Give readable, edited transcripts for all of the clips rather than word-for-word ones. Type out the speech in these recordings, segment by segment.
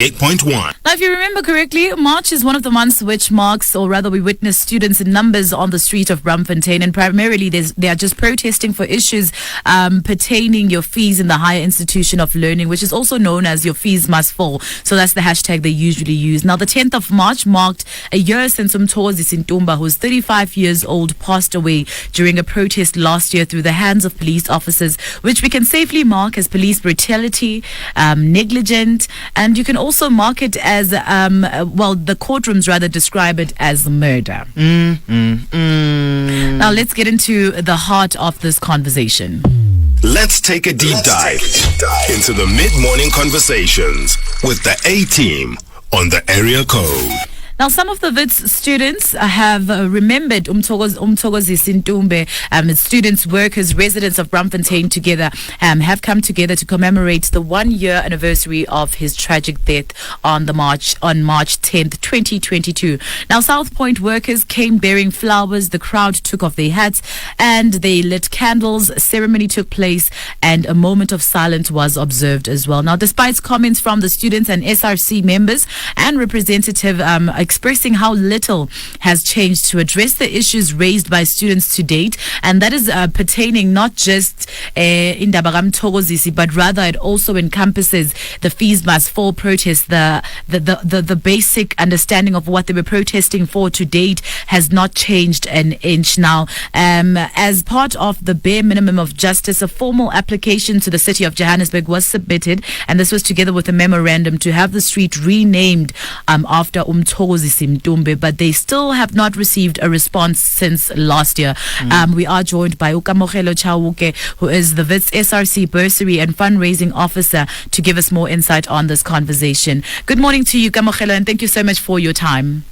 8.1. Now, if you remember correctly, March is one of the months which marks, or rather we witness students in numbers on the street of Braamfontein, and primarily they are just protesting for issues pertaining your fees in the higher institution of learning, which is also known as your fees must fall. So that's the hashtag they usually use. Now, the 10th of March marked a year since Mthokozisi Ntumba, who is 35 years old, passed away during a protest last year through the hands of police officers, which we can safely mark as police brutality, negligent, and you can also mark it as, the courtrooms rather describe it as murder. Now let's get into the heart of this conversation. Let's take a deep dive into the mid-morning conversations with the A-Team on the area code. Now, some of the Wits students have remembered Mthokozisi Ntumba. Students, workers, residents of Braamfontein together have come together to commemorate the 1-year anniversary of his tragic death on March 10th, 2022. Now, South Point workers came bearing flowers. The crowd took off their hats and they lit candles. A ceremony took place and a moment of silence was observed as well. Now, despite comments from the students and SRC members and representative expressing how little has changed to address the issues raised by students to date, and that is pertaining not just in Mthokozisi, but rather it also encompasses the fees must fall protest. The basic understanding of what they were protesting for to date has not changed an inch. Now, as part of the bare minimum of justice, a formal application to the city of Johannesburg was submitted, and this was together with a memorandum to have the street renamed after Mthokozisi Ntumba, but they still have not received a response since last year. We are joined by By Kamohelo Chauke, who is the Wits SRC bursary and fundraising officer, to give us more insight on this conversation. Good morning to you, Kamohelo, and thank you so much for your time.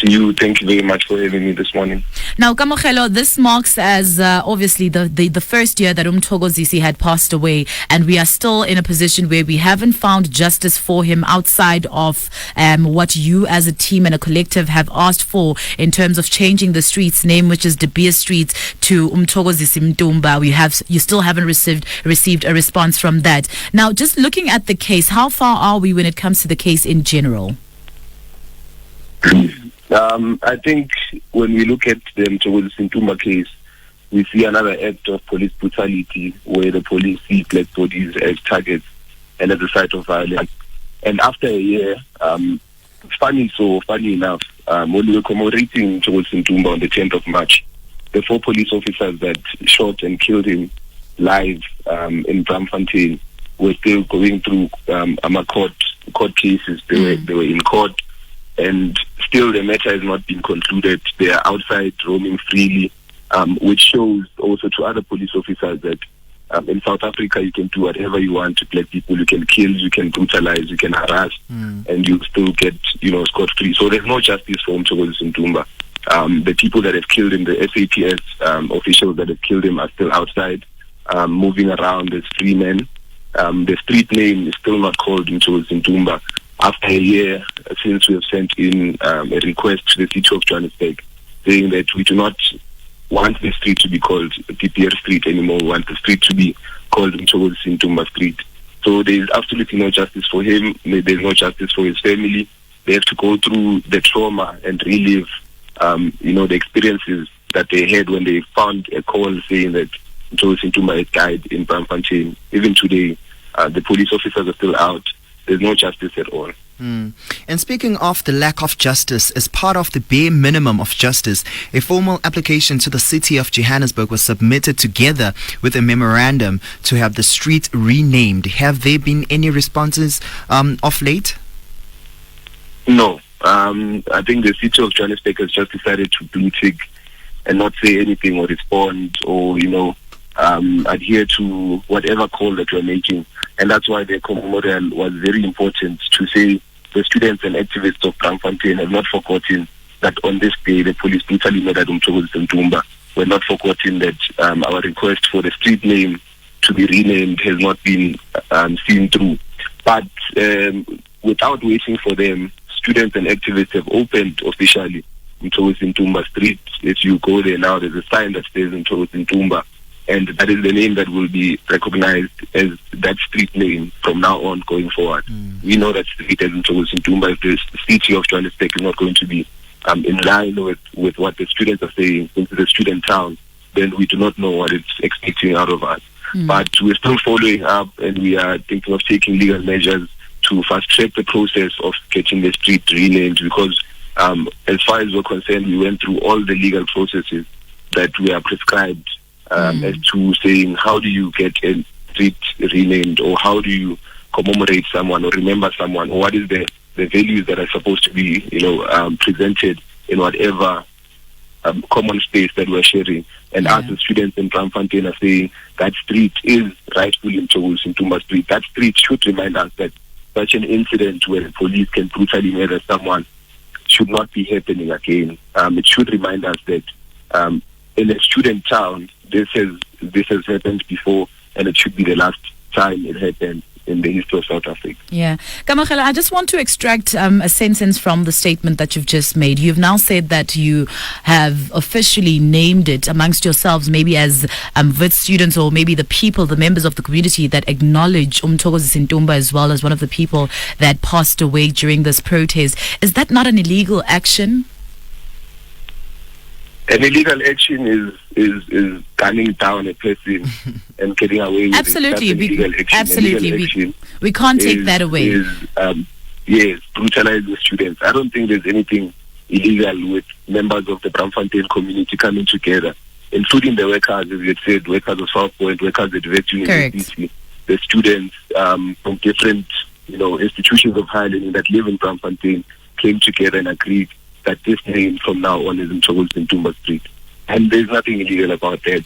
To you, thank you very much for having me this morning. Now, Kamohelo, this marks as obviously the first year that Mthokozisi had passed away, and we are still in a position where we haven't found justice for him outside of what you as a team and a collective have asked for in terms of changing the street's name, which is DeBeer Street, to Mthokozisi Ntumba. You still haven't received a response from that. Now, just looking at the case, how far are we when it comes to the case in general? I think when we look at the Mthokozisi Ntumba case, we see another act of police brutality where the police see black bodies as targets and as a site of violence. And after a year, funny enough, when we were commemorating Mthokozisi Ntumba on the 10th of March, the 4 police officers that shot and killed him live in Braamfontein were still going through court cases. They were in court, and still the matter has not been concluded. They are outside roaming freely, which shows also to other police officers that in South Africa you can do whatever you want to black people. You can kill, you can brutalize, you can harass, and you still get scot-free. So there's no justice for Mthokozisi Ntumba. The people that have killed him, the SAPS officials that have killed him, are still outside, moving around as free men. The street name is still not called Mthokozisi Ntumba. After a year since we have sent in a request to the city of Johannesburg saying that we do not want the street to be called DeBeer Street anymore. We want the street to be called Mthokozisi Ntumba Street. So there is absolutely no justice for him. There is no justice for his family. They have to go through the trauma and relive, the experiences that they had when they found a call saying that Mthokozisi Ntumba had died in Braamfontein. Even today, the police officers are still out. There's no justice at all. And speaking of the lack of justice, as part of the bare minimum of justice, a formal application to the city of Johannesburg was submitted together with a memorandum to have the street renamed. Have there been any responses of late? No. I think the city of Johannesburg has just decided to blue tick and not say anything or respond or, adhere to whatever call that we're making. And that's why the memorial was very important, to say the students and activists of Braamfontein have not forgotten that on this day the police brutally murdered Mthokozisi Ntumba. We're not forgotten that our request for the street name to be renamed has not been seen through. But without waiting for them, students and activists have opened officially Mthokozisi Ntumba Street. If you go there now, there's a sign that says Mthokozisi Ntumba. and that is the name that will be recognized as that street name from now on going forward. We know that street as Mthokozisi Ntumba, if the city of Johannesburg is not going to be in line with what the students are saying into the student town, then we do not know what it's expecting out of us. But we're still following up, and we are thinking of taking legal measures to fast-track the process of getting the street renamed, because as far as we're concerned, we went through all the legal processes that we are prescribed as to saying, how do you get a street renamed, or how do you commemorate someone or remember someone, or what is the values that are supposed to be presented in whatever common space that we're sharing. And as the students in Braamfontein are saying, that street is rightfully Mthokozisi Ntumba Street. That street should remind us that such an incident where the police can brutally murder someone should not be happening again. It should remind us that in a student town, this has happened before, and it should be the last time it happened in the history of South Africa. Yeah. Kamohelo, I just want to extract a sentence from the statement that you've just made. You've now said that you have officially named it amongst yourselves, maybe as Wits students, or maybe the people, the members of the community that acknowledge Mthokozisi Ntumba as well as one of the people that passed away during this protest. Is that not an illegal action? An illegal action is gunning down a person and getting away with absolutely. it. Absolutely. We can't take that away. Yes, brutalizing the students. I don't think there's anything illegal with members of the Braamfontein community coming together, including the workers, as you had said, workers of South Point, workers at Wits University, the students from different institutions of higher learning that live in Braamfontein came together and agreed that this name from now on is Mthokozisi Ntumba Street. And there's nothing illegal about that.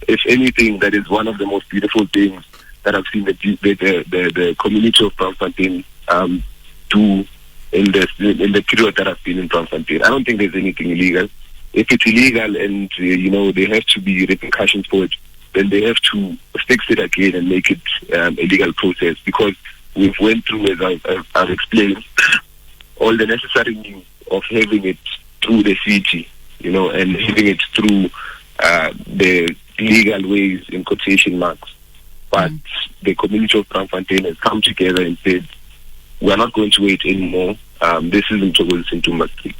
If anything, that is one of the most beautiful things that I've seen the community of Braamfontein do in the period that I've been in Braamfontein. I don't think there's anything illegal. If it's illegal and there have to be repercussions for it, then they have to fix it again and make it a legal process, because we've went through, as I've explained, all the necessary means of having it through the city, and having it through the legal ways, in quotation marks. But the community of Braamfontein has come together and said, we're not going to wait anymore. This is Mthokozisi Ntumba Street.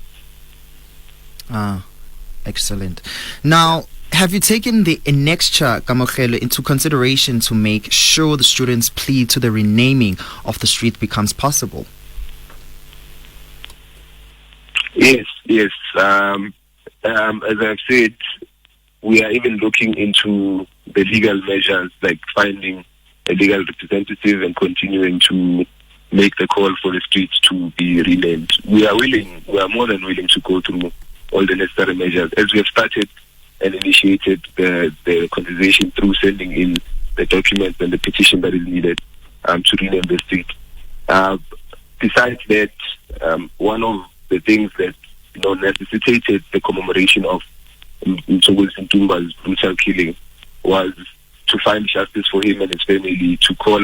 Excellent. Now, have you taken the annexure, Kamohelo, into consideration to make sure the students' plea to the renaming of the street becomes possible? Yes. As I've said, we are even looking into the legal measures, like finding a legal representative and continuing to make the call for the street to be renamed. We are more than willing to go through all the necessary measures, as we have started and initiated the conversation through sending in the documents and the petition that is needed to rename the street. Besides that, one of the things that necessitated the commemoration of Mthokozisi Ntumba's brutal killing was to find justice for him and his family, to call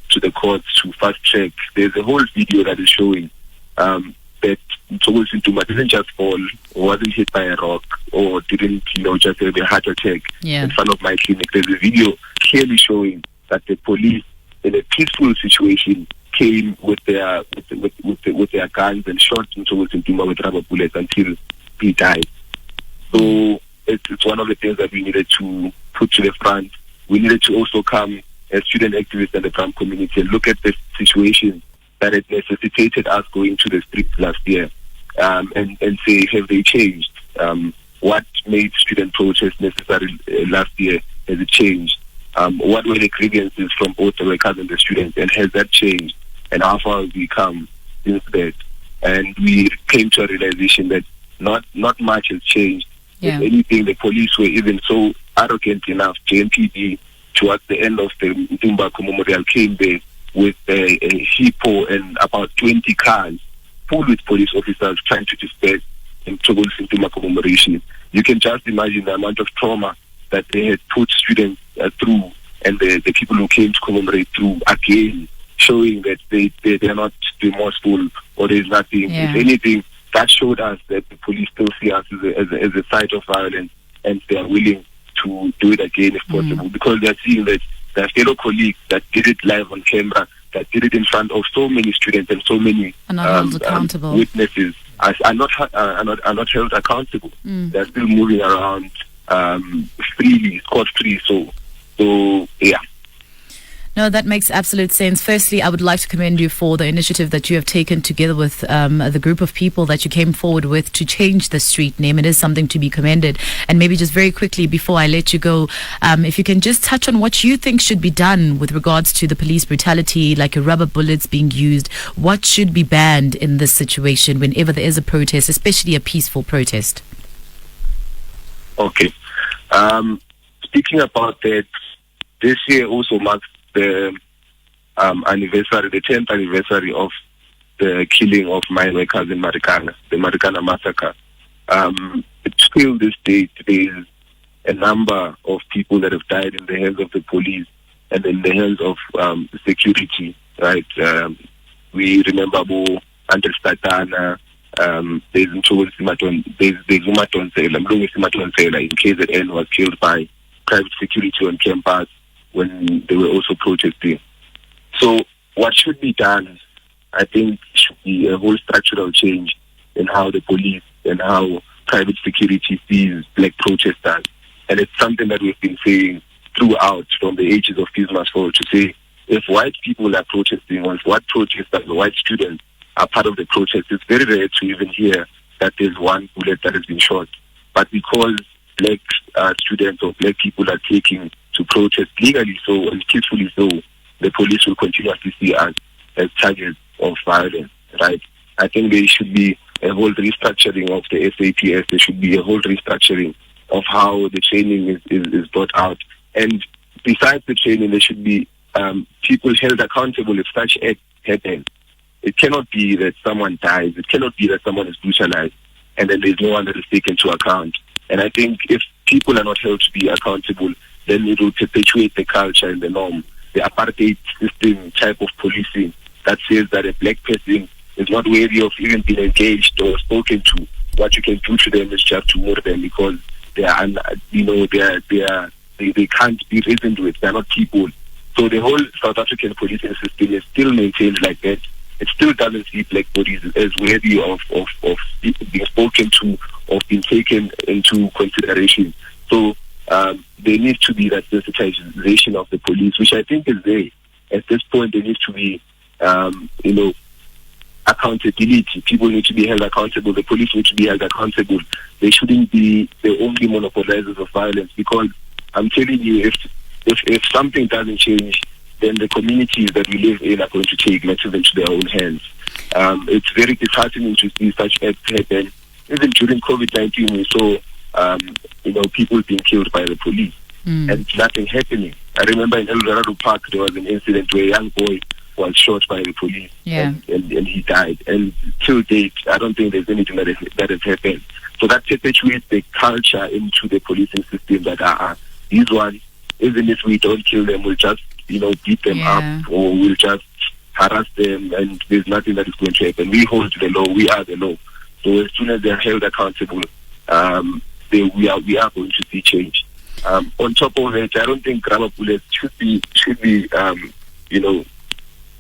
to the courts to fast track. There's a whole video that is showing that Mthokozisi Ntumba didn't just fall, or wasn't hit by a rock, or didn't just have a heart attack in front of my clinic. There's a video clearly showing that the police, in a peaceful situation, came with their guns and shot Mthokozisi Ntumba with rubber bullets until he died. So it's one of the things that we needed to put to the front. We needed to also come as student activists in the Braam community and look at the situation that it necessitated us going to the streets last year, and say, have they changed? What made student protests necessary last year? Has it changed? What were the grievances from both the workers and the students, and has that changed? And how far have we come since that? And we came to a realization that not much has changed. If anything, the police were even so arrogant enough. JMPD, towards the end of the Ntumba Memorial, came there with a hippo and about 20 cars full with police officers trying to disperse Mthokozisi Ntumba commemoration. You can just imagine the amount of trauma that they had put students through, and the people who came to commemorate through, again, showing that they're not remorseful, or there's nothing. If anything, that showed us that the police still see us as a site of violence, and they are willing to do it again if possible, because they're seeing that their fellow colleagues that did it live on camera, that did it in front of so many students and so many witnesses are not held accountable. They're still moving around freely, scot-free. So yeah. No, that makes absolute sense. Firstly, I would like to commend you for the initiative that you have taken together with the group of people that you came forward with to change the street name. It is something to be commended. And maybe just very quickly before I let you go, if you can just touch on what you think should be done with regards to the police brutality, like rubber bullets being used. What should be banned in this situation whenever there is a protest, especially a peaceful protest? Okay. Speaking about that, this year also marks the anniversary, the 10th anniversary of the killing of mine workers in Marikana, the Marikana massacre. Till this date, there is a number of people that have died in the hands of the police and in the hands of security, right? We remember Andres Tatana, there's Umatonsela in KZN was killed by private security on campus when they were also protesting. So what should be done, I think, should be a whole structural change in how the police and how private security sees black protesters. And it's something that we've been saying throughout from the ages of FeesMustFall, to say if white people are protesting, or if white protesters or white students are part of the protest, it's very rare to even hear that there's one bullet that has been shot. But because black students or black people are taking to protest legally so and peacefully so, the police will continuously see us as targets of violence, right? I think there should be a whole restructuring of the SAPS. There should be a whole restructuring of how the training is brought out. And besides the training, there should be people held accountable if such acts happen. It cannot be that someone dies. It cannot be that someone is brutalized and then there's no one that is taken into account. And I think if people are not held to be accountable, then it will perpetuate the culture and the norm, the apartheid system type of policing that says that a black person is not worthy of even being engaged or spoken to. What you can do to them is just to murder them because they are, they can't be reasoned with. They're not people. So the whole South African policing system is still maintained like that. It still doesn't see black bodies as worthy of being spoken to, of being taken into consideration. So there needs to be that sensitization of the police, which I think is there. At this point, there needs to be, accountability. People need to be held accountable. The police need to be held accountable. They shouldn't be the only monopolizers of violence, because I'm telling you, if something doesn't change, then the communities that we live in are going to take matters into their own hands. It's very disheartening to see such acts happen. Even during COVID-19, we saw people being killed by the police and nothing happening. I remember in El Dorado Park, there was an incident where a young boy was shot by the police and he died. And till date, I don't think there's anything that has happened. So that perpetuates the culture into the policing system that these ones, even if we don't kill them, we'll just beat them up, or we'll just harass them, and there's nothing that is going to happen. We hold the law. We are the law. So as soon as they're held accountable, we are going to see change. On top of it, I don't think rubber bullets should be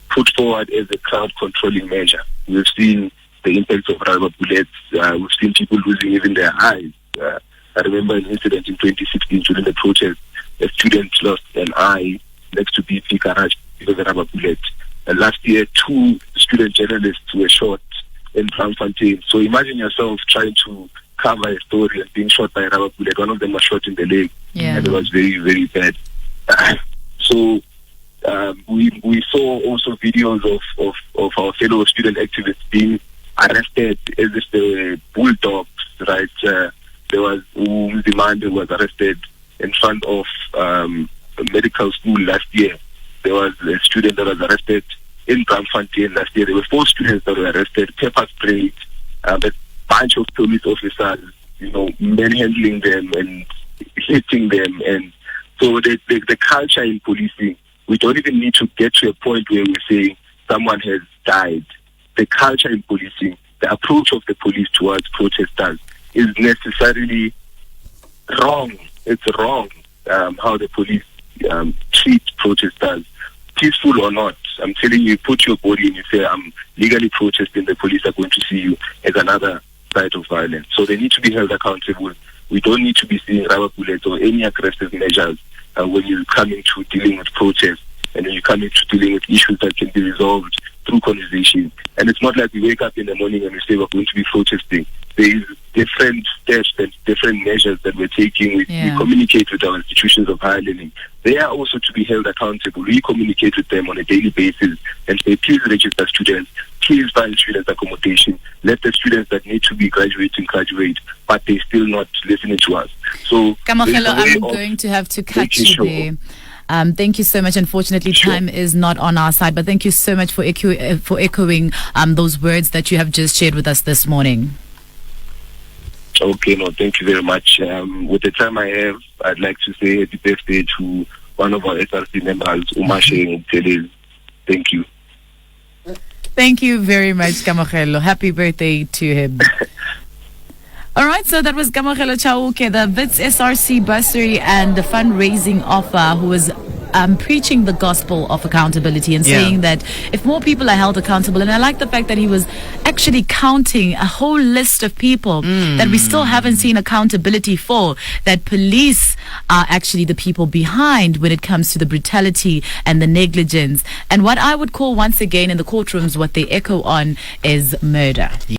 put forward as a crowd controlling measure. We've seen the impact of rubber bullets. We've seen people losing even their eyes. I remember an incident in 2016 during the protest. A student lost an eye next to BP garage because of a rubber bullet. And last year, 2 student journalists were shot in Braamfontein. So imagine yourself trying to cover a story and being shot by a rubber bullet. One of them was shot in the leg, and it was very, very bad. So we saw also videos of our fellow student activists being arrested as if they were bulldogs, right? There was Umzimande who was arrested in front of a medical school last year. There was a student that was arrested in Braamfontein last year. There were 4 students that were arrested, pepper sprayed, a bunch of police officers, manhandling them and hitting them. And so the culture in policing, we don't even need to get to a point where we say someone has died. The culture in policing, the approach of the police towards protesters is necessarily wrong. It's wrong how the police treat protesters, peaceful or not. I'm telling you, put your body and you say, I'm legally protesting, the police are going to see you as another side of violence. So they need to be held accountable. We don't need to be seeing rubber bullets or any aggressive measures when you come into dealing with protests and when you come into dealing with issues that can be resolved through conversation. And it's not like we wake up in the morning and we say we're going to be protesting. There is different steps and different measures that we're taking. We communicate with our institutions of higher learning. They are also to be held accountable. We communicate with them on a daily basis and say, please register students, please find students accommodation. Let the students that need to be graduating graduate, but they're still not listening to us. So, Kamohelo, I'm going to have to cut you there. Thank you so much. Unfortunately, time is not on our side, but thank you so much for echoing those words that you have just shared with us this morning. Okay, no, thank you very much. With the time I have, I'd like to say happy birthday to one of our SRC members, Umashe Nguthelezi. Thank you. Thank you very much, Kamohelo. Happy birthday to him. All right, so that was Kamohelo Chauke, the Wits SRC bursary and the fundraising offer, who was preaching the gospel of accountability and saying that if more people are held accountable, and I like the fact that he was actually counting a whole list of people that we still haven't seen accountability for, that police are actually the people behind when it comes to the brutality and the negligence. And what I would call, once again, in the courtrooms, what they echo on is murder.